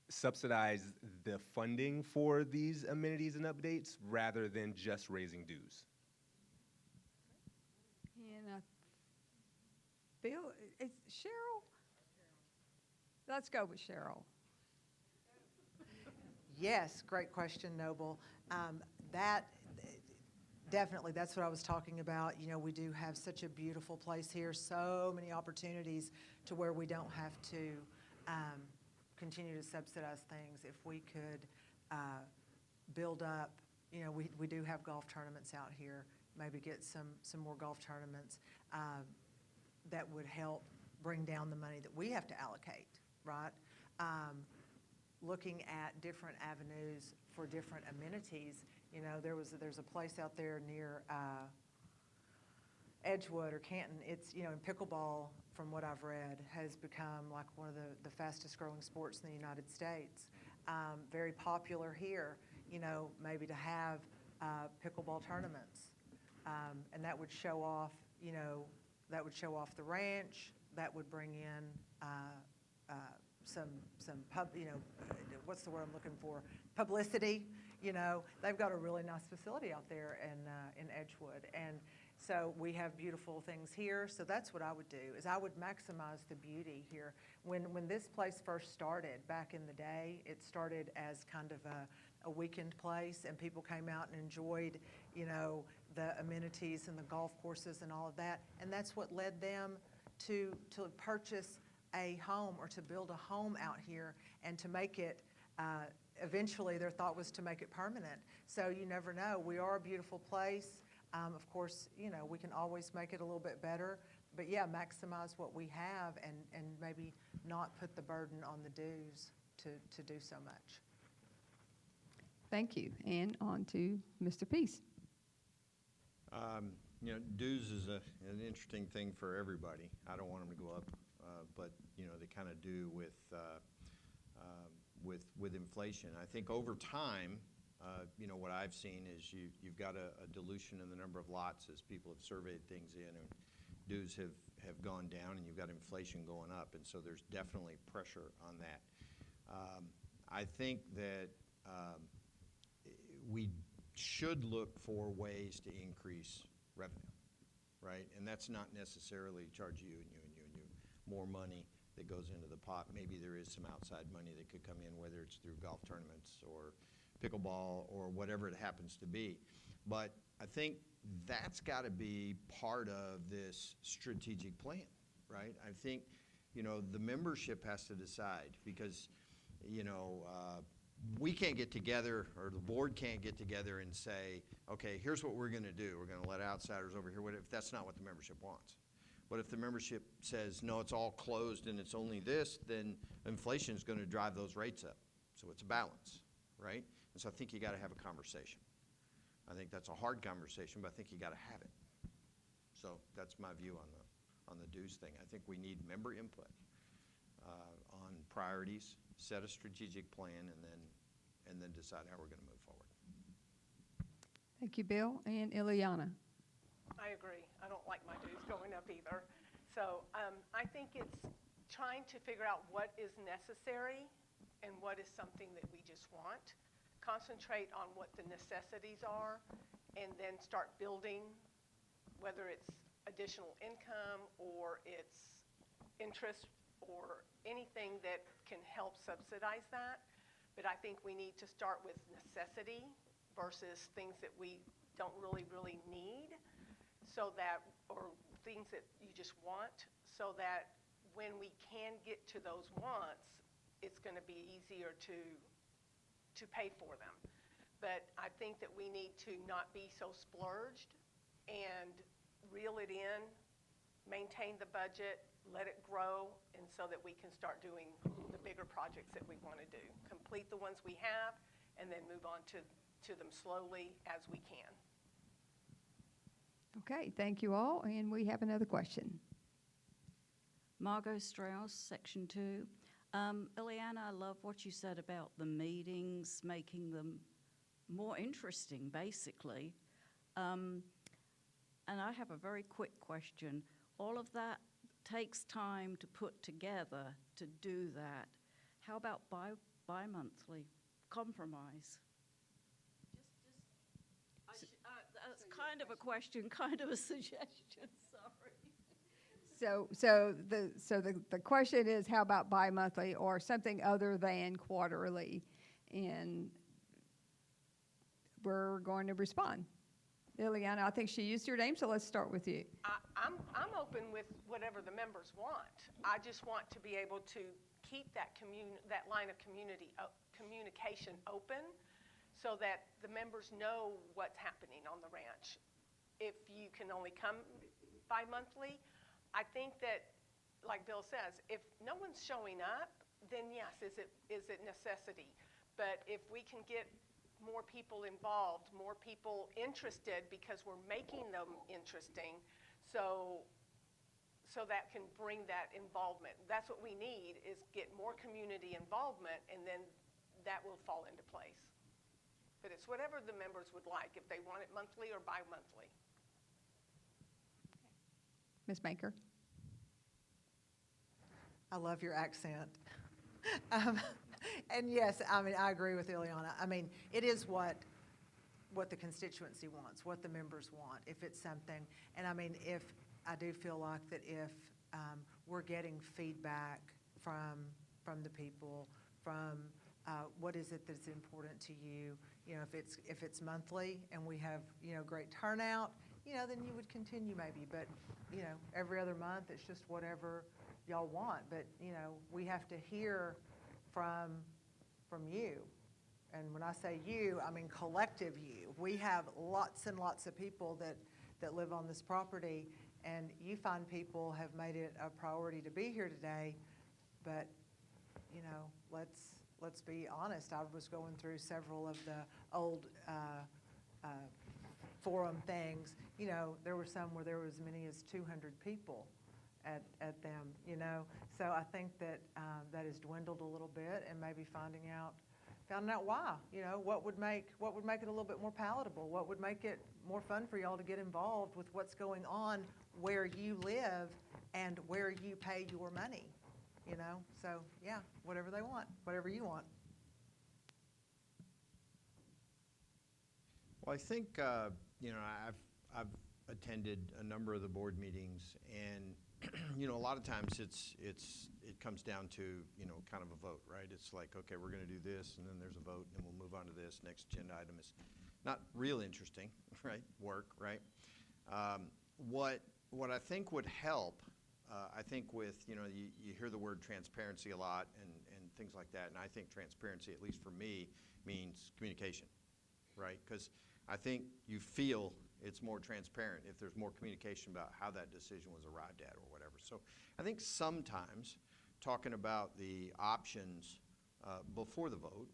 subsidize the funding for these amenities and updates rather than just raising dues? And Bill, is Cheryl? Let's go with Cheryl. Yes, great question, Noble. That definitely, that's what I was talking about. You know, we do have such a beautiful place here, so many opportunities to where we don't have to continue to subsidize things. If we could build up, you know, we do have golf tournaments out here, maybe get some more golf tournaments that would help bring down the money that we have to allocate, right? Looking at different avenues for different amenities. You know, there's a place out there near Edgewood or Canton. It's, you know, in pickleball, from what I've read, has become like one of the fastest growing sports in the United States. Very popular here, you know, maybe to have pickleball tournaments. And that would show off, you know, that would show off the ranch. That would bring in some you know, what's the word I'm looking for? Publicity. You know, they've got a really nice facility out there in Edgewood, and so we have beautiful things here. So that's what I would do, is I would maximize the beauty here. When this place first started back in the day, it started as kind of a weekend place, and people came out and enjoyed, you know, the amenities and the golf courses and all of that, and that's what led them to purchase a home or to build a home out here and to make it, eventually their thought was to make it permanent. So you never know. We are a beautiful place. Of course, you know, we can always make it a little bit better, but yeah, maximize what we have and maybe not put the burden on the dues to do so much. Thank you. And on to Mr. Peace. You know, dues is an interesting thing for everybody. I don't want them to go up, but you know, they kind of do with inflation. I think over time, You know, what I've seen is you've got a dilution in the number of lots as people have surveyed things in, and dues have gone down, and you've got inflation going up, and so there's definitely pressure on that. I think that we should look for ways to increase revenue, right? And that's not necessarily charge you and you and you and you more money that goes into the pot. Maybe there is some outside money that could come in, whether it's through golf tournaments or pickleball or whatever it happens to be. But I think that's got to be part of this strategic plan, right? I think, you know, the membership has to decide because, you know, we can't get together, or the board can't get together and say, okay, here's what we're going to do. We're going to let outsiders over here, if that's not what the membership wants. But if the membership says, no, it's all closed and it's only this, then inflation is going to drive those rates up. So it's a balance, right? And so I think you got to have a conversation. I think that's a hard conversation, but I think you got to have it. So that's my view on the dues thing. I think we need member input on priorities, set a strategic plan, and then decide how we're going to move forward. Thank you, Bill. And Ileana. I agree. I don't like my dues going up either. So I think it's trying to figure out what is necessary and what is something that we just want. Concentrate on what the necessities are and then start building, whether it's additional income or it's interest or anything that can help subsidize that. But I think we need to start with necessity versus things that we don't really need, so that, or things that you just want, so that when we can get to those wants, it's going to be easier to pay for them. But I think that we need to not be so splurged and reel it in, maintain the budget, let it grow, and so that we can start doing the bigger projects that we want to do. Complete the ones we have, and then move on to them slowly as we can. Okay, thank you all. And we have another question. Margot Strauss, Section 2. Ileana, I love what you said about the meetings, making them more interesting, basically. And I have a very quick question. All of that takes time to put together to do that. How about bi-monthly compromise? That's kind of a question, kind of a suggestion, sorry. So the question is, how about bi-monthly or something other than quarterly? And we're going to respond. Ileana, I think she used your name, so let's start with you. I'm open with whatever the members want. I just want to be able to keep that line of communication open so that the members know what's happening on the ranch. If you can only come bi-monthly, I think that, like Bill says, if no one's showing up, then yes, is it necessity? But if we can get more people involved, more people interested, because we're making them interesting, so that can bring that involvement. That's what we need, is get more community involvement, and then that will fall into place. But it's whatever the members would like, if they want it monthly or bi-monthly. Ms. Baker. I love your accent. And yes, I mean, I agree with Ileana. I mean, it is what the constituency wants, what the members want, if it's something. And I mean, if I do feel like that if we're getting feedback from the people, from what is it that's important to you, you know, if it's monthly and we have, you know, great turnout, you know, then you would continue maybe. But, you know, every other month, it's just whatever y'all want. But, you know, we have to hear from you. And when I say you, I mean collective you. We have lots and lots of people that live on this property, and you find people have made it a priority to be here today. But, you know, let's be honest. I was going through several of the old forum things. You know, there were some where there were as many as 200 people at them, you know. So I think that that has dwindled a little bit, and maybe finding out found out why, what would make it a little bit more palatable? What would make it more fun for y'all to get involved with what's going on where you live and where you pay your money, So, yeah, whatever they want, whatever you want. Well, I think, I've attended a number of the board meetings, and, a lot of times it comes down to, kind of a vote, right? It's like, okay, we're gonna do this, and then there's a vote, and we'll move on to this. Next agenda item is not real interesting, right? Work, right? What I think would help, I think with, you hear the word transparency a lot and things like that, and I think transparency, at least for me, means communication, right? Because I think you feel it's more transparent if there's more communication about how that decision was arrived at or whatever. So I think sometimes talking about the options before the vote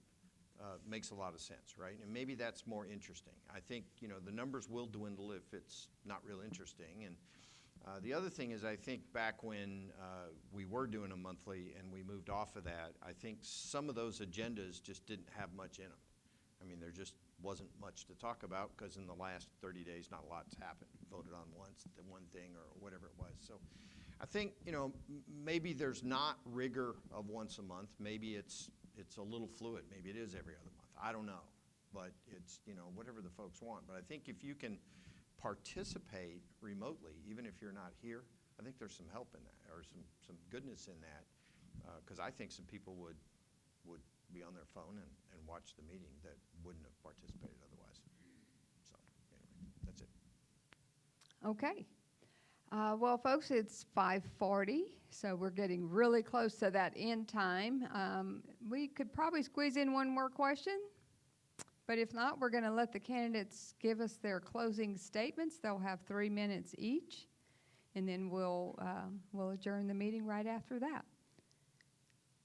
makes a lot of sense, right? And maybe that's more interesting. I think, the numbers will dwindle if it's not real interesting. And the other thing is, I think back when we were doing a monthly and we moved off of that, I think some of those agendas just didn't have much in them. I mean, there just wasn't much to talk about because in the last 30 days, not a lot's happened. Voted on once, the one thing or whatever it was. So I think, maybe there's not rigor of once a month. Maybe it's a little fluid. Maybe it is every other month. I don't know. But it's, whatever the folks want. But I think if you can participate remotely, even if you're not here, I think there's some help in that or some goodness in that because I think some people would be on their phone and watch the meeting that wouldn't have participated otherwise. So anyway, that's it. Okay. Well, folks, it's 5:40, so we're getting really close to that end time. We could probably squeeze in one more question, but if not, we're going to let the candidates give us their closing statements. They'll have 3 minutes each, and then we'll adjourn the meeting right after that.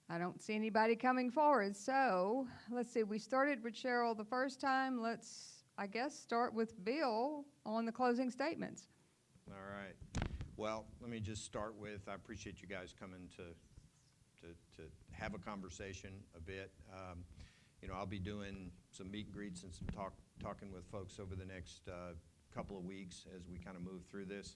I don't see anybody coming forward, so let's see. We started with Cheryl the first time. Let's, I guess, start with Bill on the closing statements. All right. Well, let me just start with, I appreciate you guys coming to have a conversation a bit. I'll be doing some meet and greets and some talking with folks over the next couple of weeks as we kind of move through this.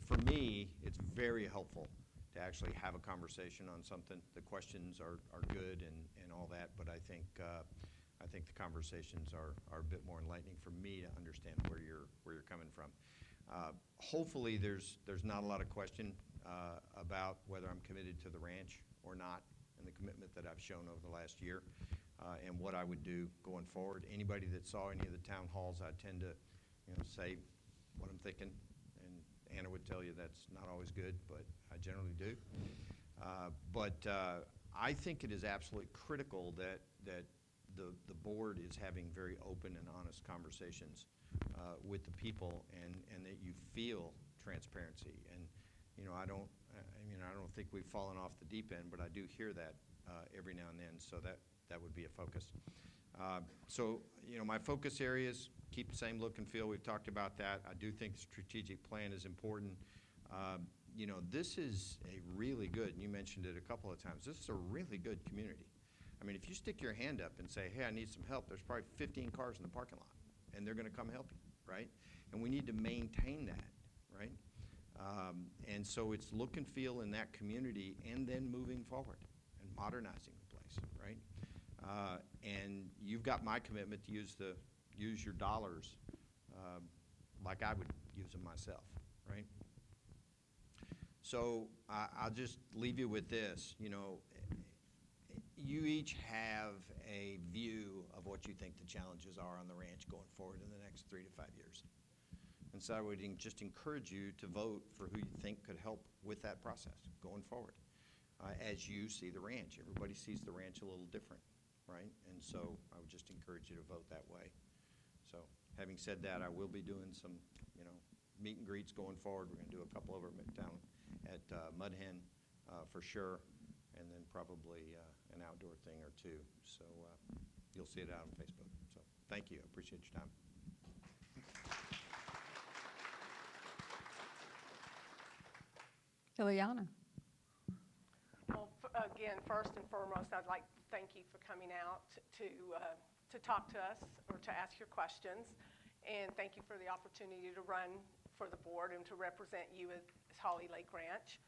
For me, it's very helpful to actually have a conversation on something. The questions are good and all that, but I think the conversations are a bit more enlightening for me to understand where you're coming from. Hopefully, there's not a lot of question about whether I'm committed to the ranch or not, and the commitment that I've shown over the last year, and what I would do going forward. Anybody that saw any of the town halls, I tend to, say what I'm thinking, and Anna would tell you that's not always good, but I generally do. But I think it is absolutely critical that the board is having very open and honest conversations with the people, and that you feel transparency. And I don't think we've fallen off the deep end, but I do hear that every now and then. So that would be a focus. So my focus areas keep the same look and feel. We've talked about that. I do think the strategic plan is important. This is a really good, and you mentioned it a couple of times, this is a really good community. I mean, if you stick your hand up and say, hey, I need some help, there's probably 15 cars in the parking lot, and they're going to come help you, right? And we need to maintain that, right? And so it's look and feel in that community and then moving forward and modernizing the place, right? And you've got my commitment to use your dollars like I would use them myself, right? So I'll just leave you with this. You each have a view of what you think the challenges are on the ranch going forward in the next 3 to 5 years. And so I would just encourage you to vote for who you think could help with that process going forward as you see the ranch. Everybody sees the ranch a little different, right? And so I would just encourage you to vote that way. So having said that, I will be doing some, meet and greets going forward. We're going to do a couple over down at Mud Hen for sure, and then probably an outdoor thing or two. So you'll see it out on Facebook. So thank you. I appreciate your time. Ileana. Well, again, first and foremost, I'd like to thank you for coming out to talk to us or to ask your questions. And thank you for the opportunity to run for the board and to represent you as Holly Lake Ranch.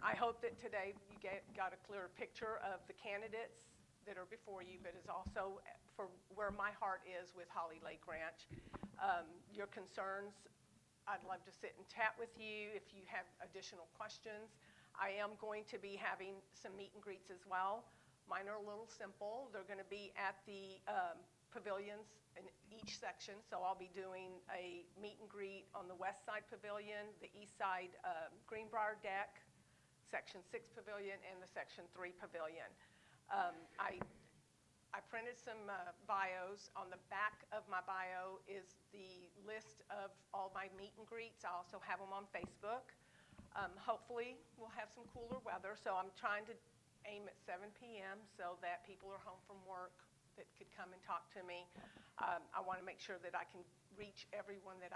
I hope that today you got a clearer picture of the candidates that are before you, but is also for where my heart is with Holly Lake Ranch. Your concerns, I'd love to sit and chat with you if you have additional questions. I am going to be having some meet and greets as well. Mine are a little simple. They're going to be at the pavilions in each section. So I'll be doing a meet and greet on the west side pavilion, the east side Greenbrier deck, section 6 pavilion, and the section 3 pavilion. I printed some bios. On the back of my bio is the list of all my meet and greets. I also have them on Facebook. Hopefully we'll have some cooler weather, so I'm trying to aim at 7 p.m. so that people are home from work that could come and talk to me. I want to make sure that I can reach everyone that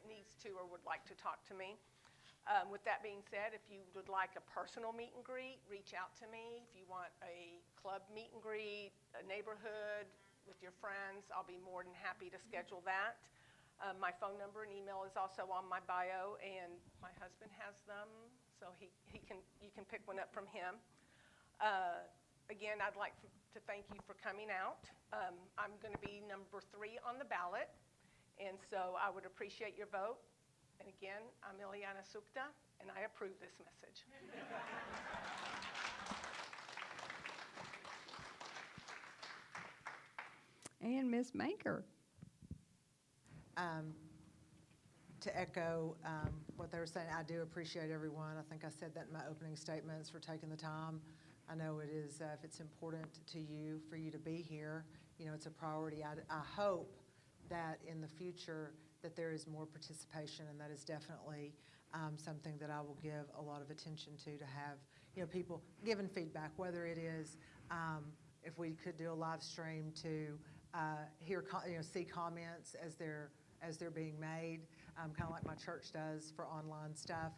needs to or would like to talk to me. With that being said, if you would like a personal meet and greet, reach out to me. If you want a club meet and greet, a neighborhood with your friends, I'll be more than happy to schedule that. My phone number and email is also on my bio, and my husband has them, so you can pick one up from him. Again, I'd like to thank you for coming out. I'm going to be number 3 on the ballot, and so I would appreciate your vote. And again, I'm Ileana Sukta, and I approve this message. And Ms. Manker. To echo what they were saying, I do appreciate everyone. I think I said that in my opening statements for taking the time. I know it is, if it's important to you, for you to be here, you know, it's a priority. I hope that in the future that there is more participation, and that is definitely something that I will give a lot of attention to have, you know, people giving feedback, whether it is if we could do a live stream to see comments as they're being made, kind of like my church does for online stuff.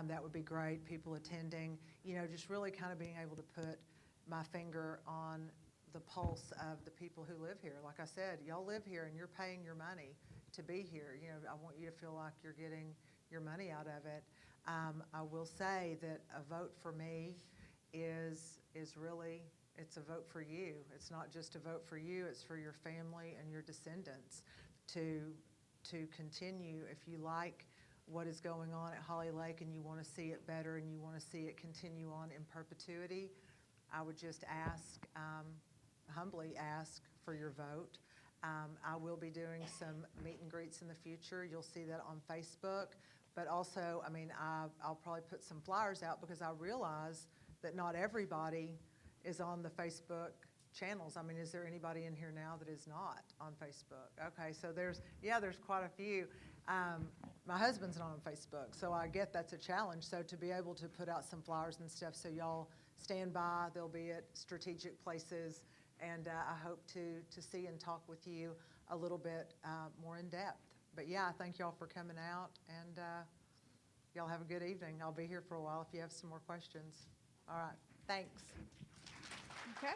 That would be great. People attending, you know, just really kind of being able to put my finger on the pulse of the people who live here. Like I said, y'all live here and you're paying your money to be here. You know, I want you to feel like you're getting your money out of it. I will say that a vote for me is really, it's a vote for you. It's not just a vote for you, it's for your family and your descendants to continue. If you like what is going on at Holly Lake and you want to see it better and you want to see it continue on in perpetuity, I would just ask, humbly ask for your vote. I will be doing some meet and greets in the future. You'll see that on Facebook. But also, I mean, I'll probably put some flyers out because I realize that not everybody is on the Facebook channels. I mean, is there anybody in here now that is not on Facebook? Okay, so there's quite a few. My husband's not on Facebook, so I get that's a challenge. So to be able to put out some flyers and stuff, so y'all stand by, they'll be at strategic places, and I hope to see and talk with you a little bit more in depth. But yeah, I thank y'all for coming out, and y'all have a good evening. I'll be here for a while if you have some more questions. All right, thanks. Okay.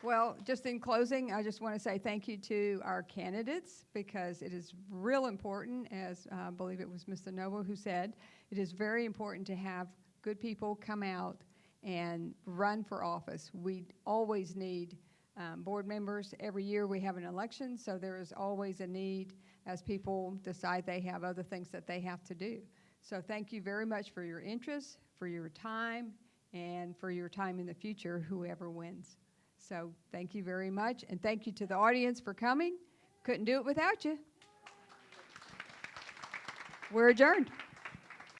Well, just in closing, I just want to say thank you to our candidates, because it is real important, as I believe it was Mr. Noble who said, it is very important to have good people come out and run for office. We always need board members. Every year we have an election, so there is always a need as people decide they have other things that they have to do. So thank you very much for your interest, for your time, and for your time in the future, whoever wins. So thank you very much, and thank you to the audience for coming. Couldn't do it without you. We're adjourned.